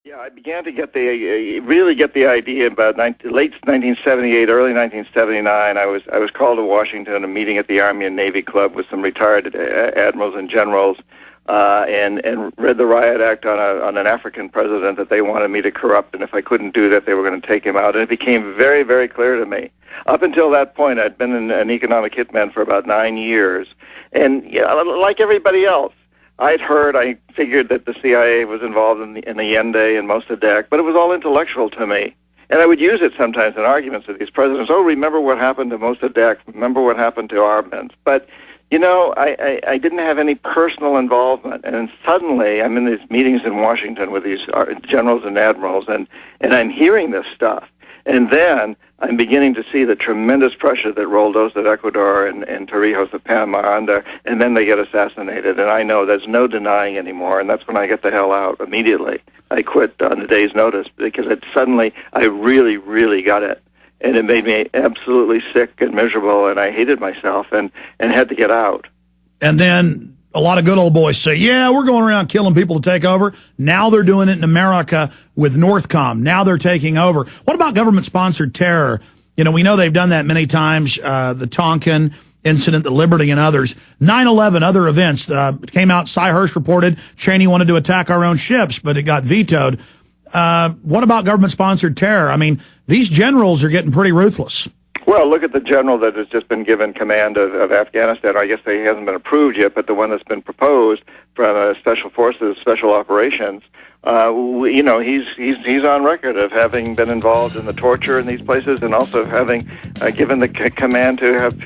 Yeah, I began to get really get the idea about late 1978, early 1979. I was called to Washington, a meeting at the Army and Navy Club with some retired admirals and generals, and read the Riot Act on an African president that they wanted me to corrupt, and if I couldn't do that, they were going to take him out. And it became very, very clear to me. Up until that point, I'd been an economic hitman for about 9 years, and like everybody else, I figured that the CIA was involved in the Allende and Mossadegh, but it was all intellectual to me. And I would use it sometimes in arguments with these presidents. Oh, remember what happened to Mossadegh? Remember what happened to Arbenz? But, I didn't have any personal involvement. And then suddenly I'm in these meetings in Washington with these generals and admirals, and I'm hearing this stuff. And then I'm beginning to see the tremendous pressure that Roldos of Ecuador and Torrijos of Panama are under, and then they get assassinated. And I know there's no denying anymore, and that's when I get the hell out immediately. I quit on a day's notice because I really, really got it. And it made me absolutely sick and miserable, and I hated myself and had to get out. And then a lot of good old boys say, yeah, we're going around killing people to take over. Now they're doing it in America with Northcom. Now they're taking over. What about government-sponsored terror? We know they've done that many times, the Tonkin incident, the Liberty, and others. 9/11, other events. Came out, Cy Hirsch reported Cheney wanted to attack our own ships, but it got vetoed. What about government-sponsored terror? I mean, these generals are getting pretty ruthless. Well, look at the general that has just been given command of Afghanistan. I guess he hasn't been approved yet, but the one that's been proposed from Special Forces, Special Operations, he's on record of having been involved in the torture in these places and also having given the command to have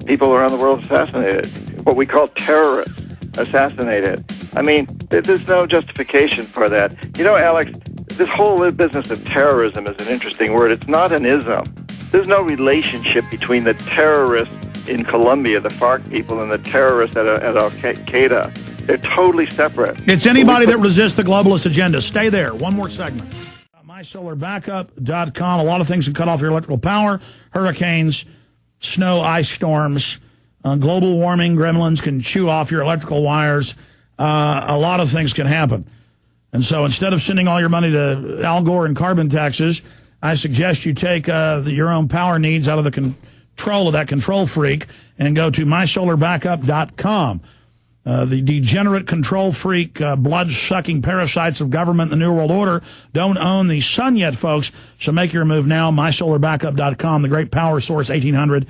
people around the world assassinated, what we call terrorists assassinated. I mean, there's no justification for that. Alex, this whole business of terrorism is an interesting word. It's not an ism. There's no relationship between the terrorists in Colombia, the FARC people, and the terrorists at Al-Qaeda. They're totally separate. It's anybody that resists the globalist agenda. Stay there. One more segment. MySolarBackup.com. A lot of things can cut off your electrical power. Hurricanes, snow, ice storms, global warming, gremlins can chew off your electrical wires. A lot of things can happen. And so instead of sending all your money to Al Gore and carbon taxes, I suggest you take your own power needs out of the control of that control freak and go to MySolarBackup.com. The degenerate control freak, blood-sucking parasites of government and the New World Order don't own the sun yet, folks, so make your move now. MySolarBackup.com, the great power source, 800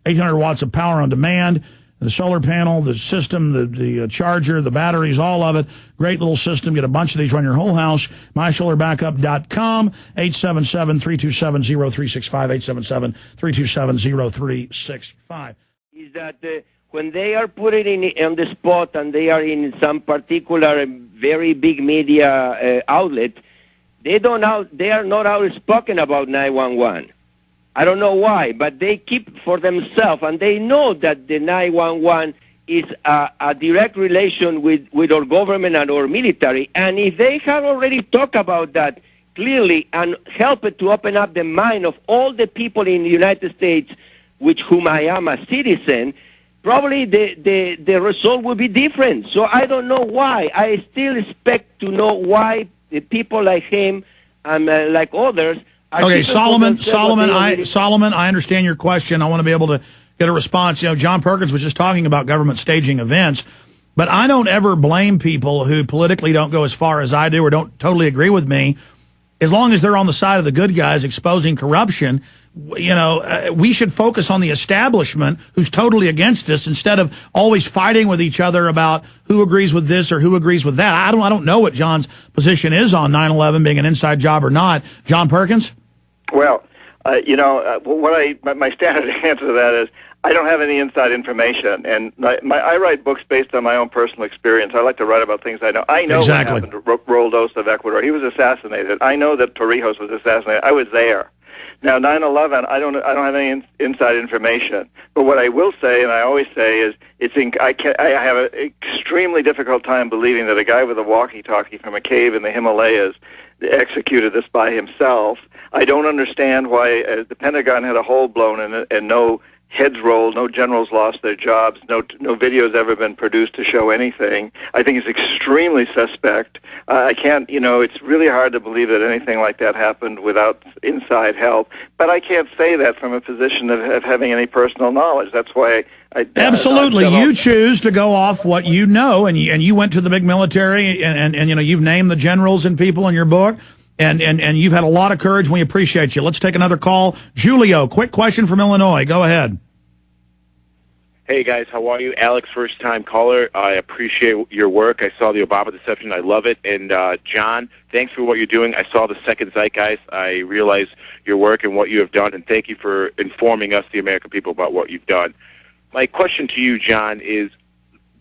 watts of power on demand. The solar panel, the system, the charger, the batteries, all of it. Great little system. Get a bunch of these, run your whole house. MySolarBackup.com, 877-327-0365, 877-327-0365. Is that when they are put it on the spot and they are in some particular very big media outlet, they are not outspoken about 911. I don't know why, but they keep for themselves, and they know that the 911 is a direct relation with our government and our military. And if they have already talked about that clearly and help it to open up the mind of all the people in the United States, with whom I am a citizen, probably the result will be different. So I don't know why. I still expect to know why the people like him and like others. Okay, Solomon, I understand your question. I want to be able to get a response. John Perkins was just talking about government staging events, but I don't ever blame people who politically don't go as far as I do or don't totally agree with me. As long as they're on the side of the good guys exposing corruption, we should focus on the establishment who's totally against us instead of always fighting with each other about who agrees with this or who agrees with that. I don't know what John's position is on 9/11 being an inside job or not. John Perkins? Well, my standard answer to that is I don't have any inside information, and I write books based on my own personal experience. I like to write about things I know. I know exactly what happened to Roldos of Ecuador. He was assassinated. I know that Torrijos was assassinated. I was there. Now, 9/11, I don't have any inside information. But what I will say, and I always say, is I have an extremely difficult time believing that a guy with a walkie-talkie from a cave in the Himalayas executed this by himself. I don't understand why the Pentagon had a hole blown in it and no heads rolled, no generals lost their jobs, no videos ever been produced to show anything. I think it's extremely suspect. I can't, it's really hard to believe that anything like that happened without inside help. But I can't say that from a position of having any personal knowledge. That's why Absolutely. You choose to go off what you know, and you went to the big military, and you've named the generals and people in your book. And you've had a lot of courage. We appreciate you. Let's take another call. Julio, quick question from Illinois. Go ahead. Hey, guys. How are you? Alex, first-time caller. I appreciate your work. I saw the Obama deception. I love it. And, John, thanks for what you're doing. I saw the Second Zeitgeist. I realize your work and what you have done, and thank you for informing us, the American people, about what you've done. My question to you, John, is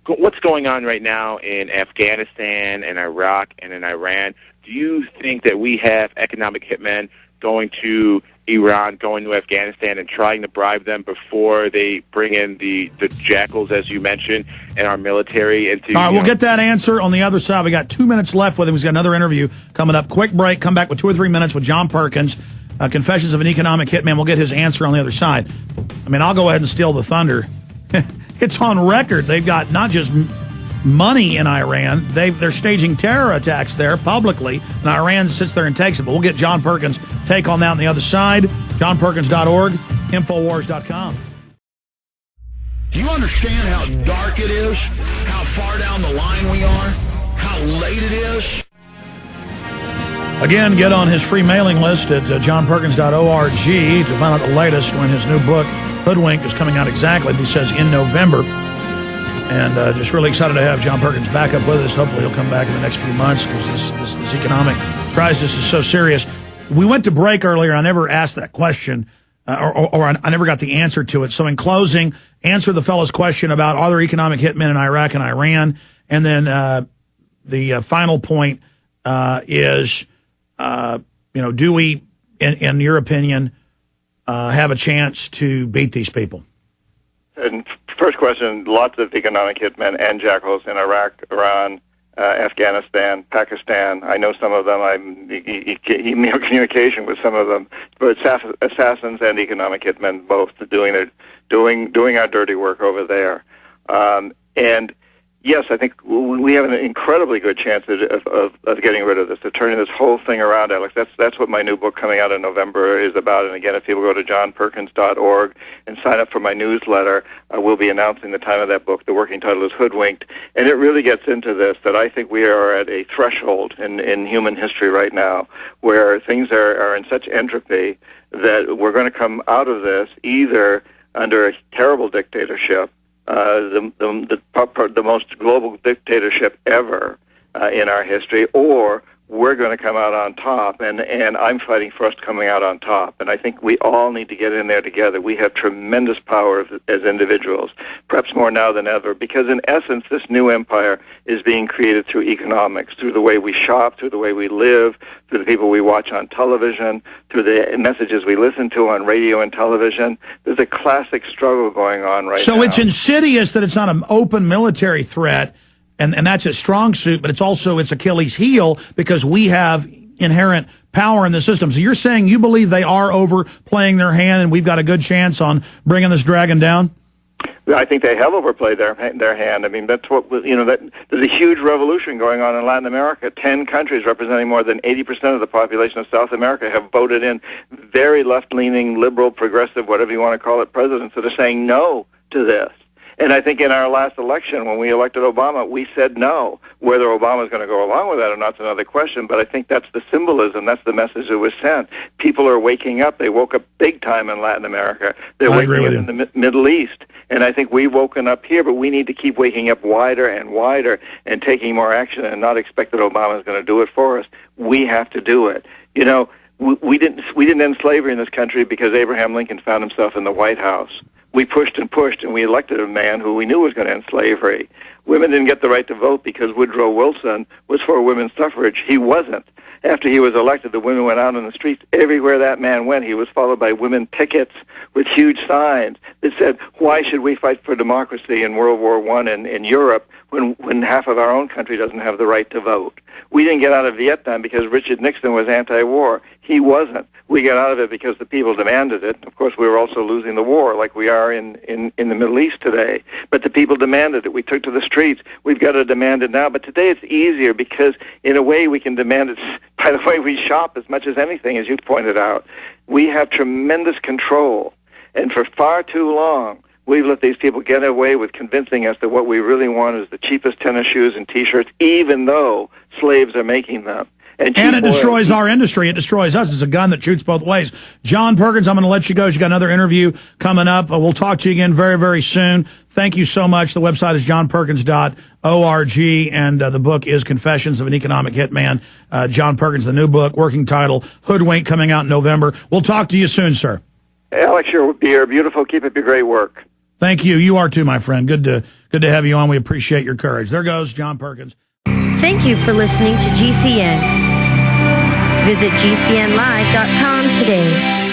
what's going on right now in Afghanistan and Iraq and in Iran? Do you think that we have economic hitmen going to Iran, going to Afghanistan, and trying to bribe them before they bring in the jackals, as you mentioned, and our military into... All right, we'll get that answer on the other side. We got 2 minutes left with him. He's got another interview coming up. Quick break. Come back with 2 or 3 minutes with John Perkins, Confessions of an Economic Hitman. We'll get his answer on the other side. I mean, I'll go ahead and steal the thunder. It's on record. They've got not just money in Iran. They're staging terror attacks there publicly, and Iran sits there and takes it. But we'll get John Perkins' take on that on the other side. JohnPerkins.org, Infowars.com. Do you understand how dark it is? How far down the line we are? How late it is? Again, get on his free mailing list at johnperkins.org to find out the latest when his new book, Hoodwink, is coming out exactly, he says, in November. And just really excited to have John Perkins back up with us. Hopefully he'll come back in the next few months because this economic crisis is so serious. We went to break earlier. I never asked that question, or I never got the answer to it. So in closing, answer the fellow's question about are there economic hitmen in Iraq and Iran? And then the final point is, do we, in your opinion, have a chance to beat these people? And first question, lots of economic hitmen and jackals in Iraq, Iran, Afghanistan, Pakistan. I know some of them. I'm in communication with some of them. But assassins and economic hitmen both doing our dirty work over there. And yes, I think we have an incredibly good chance of getting rid of this, of turning this whole thing around, Alex. That's what my new book coming out in November is about. And again, if people go to johnperkins.org and sign up for my newsletter, we'll be announcing the time of that book. The working title is Hoodwinked. And it really gets into this, that I think we are at a threshold in human history right now where things are in such entropy that we're going to come out of this either under a terrible dictatorship, the most global dictatorship ever in our history, or we're going to come out on top, and I'm fighting for us coming out on top. And I think we all need to get in there together. We have tremendous power as individuals, perhaps more now than ever, because in essence, this new empire is being created through economics, through the way we shop, through the way we live, through the people we watch on television, through the messages we listen to on radio and television. There's a classic struggle going on right now. So it's insidious that it's not an open military threat, and that's its strong suit, but it's also its Achilles heel because we have inherent power in the system. So you're saying you believe they are overplaying their hand and we've got a good chance on bringing this dragon down? I think they have overplayed their hand. I mean, that's what, there's a huge revolution going on in Latin America. 10 countries representing more than 80% of the population of South America have voted in very left-leaning, liberal, progressive, whatever you want to call it, presidents that are saying no to this. And I think in our last election, when we elected Obama, we said no. Whether Obama's going to go along with that or not is another question, but I think that's the symbolism, that's the message that was sent. People are waking up. They woke up big time in Latin America. They're waking up in the Middle East. And I think we've woken up here, but we need to keep waking up wider and wider and taking more action and not expect that Obama is going to do it for us. We have to do it. You know, we didn't end slavery in this country because Abraham Lincoln found himself in the White House. We pushed and pushed, and we elected a man who we knew was going to end slavery. Women didn't get the right to vote because Woodrow Wilson was for women's suffrage. He wasn't. After he was elected, the women went out on the streets. Everywhere that man went, he was followed by women pickets with huge signs that said, why should we fight for democracy in World War I in Europe when half of our own country doesn't have the right to vote. We didn't get out of Vietnam because Richard Nixon was anti-war. He wasn't. We got out of it because the people demanded it. Of course, we were also losing the war like we are in the Middle East today. But the people demanded it. We took to the streets. We've got to demand it now. But today it's easier because, in a way, we can demand it by the way we shop as much as anything, as you pointed out. We have tremendous control. And for far too long, we've let these people get away with convincing us that what we really want is the cheapest tennis shoes and T-shirts, even though slaves are making them. And it destroys our industry. It destroys us. It's a gun that shoots both ways. John Perkins, I'm going to let you go. You got another interview coming up. We'll talk to you again very, very soon. Thank you so much. The website is johnperkins.org, and the book is Confessions of an Economic Hitman. John Perkins, the new book, working title, Hoodwink, coming out in November. We'll talk to you soon, sir. Alex, you're beautiful. Keep up your great work. Thank you. You are too, my friend. Good to have you on. We appreciate your courage. There goes John Perkins. Thank you for listening to GCN. Visit GCNlive.com today.